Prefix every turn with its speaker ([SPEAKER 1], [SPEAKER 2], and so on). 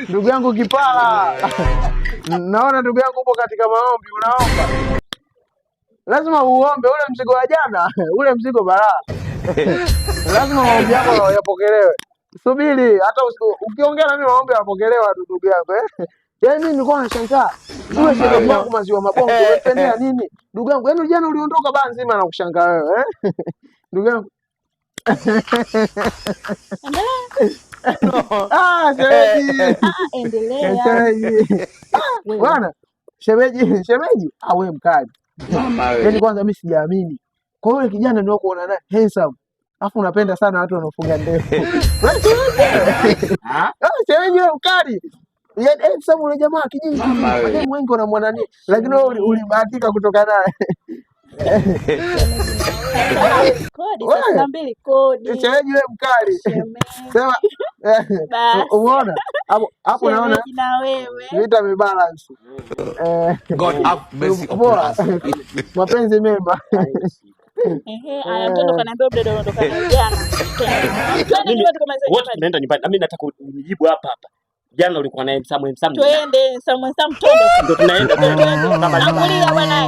[SPEAKER 1] Ndugu yangu Kipala. Naona ndugu yangu upo katika maombi, unaomba. Lazima uombe ule mzigo wa jana, ule mzigo balaa. Lazima maombi yako yapokelewe. Subiri, hata ukiongea na mimi maombi yapokelewa tu ndugu yangu Yaani mimi nilikuwa nashangaa. Wewe shemeji yangu maziwa mabongo, unapendea nini? Ndugu yangu, yaani jana uliondoka baa nzima na kushangaa wewe Ndugu yangu. Shemeji.
[SPEAKER 2] Endelea.
[SPEAKER 1] Shemeji. Bwana, shemeji. Wewe mkali. Yaani kwanza mimi sijaamini. Kwa yule kijana ndio kuona naye handsome. Alafu unapenda sana watu wanaofunga ndevu. Shemeji wewe mkali. Handsome yule jamaa kijiji. Wale wengi wanamwona nini? Lakini wewe ulibahatika kutoka naye.
[SPEAKER 2] Kodi saa 2 kodi.
[SPEAKER 1] Shemeji wewe mkali. Sema umeona? Hapo naona
[SPEAKER 2] na wewe.
[SPEAKER 1] Vita vibalance.
[SPEAKER 3] God have mercy upon us.
[SPEAKER 1] Mapenzi mema.
[SPEAKER 2] Aya mtoto kanaambia bado anaondoka jana.
[SPEAKER 4] Wote tunaenda nyumbani. Mimi nataka unijibu hapa. Jana ulikuwa naye Samuel.
[SPEAKER 2] Twende Samuel twende.
[SPEAKER 4] Ndio tunaenda.
[SPEAKER 2] Nakulia bwana.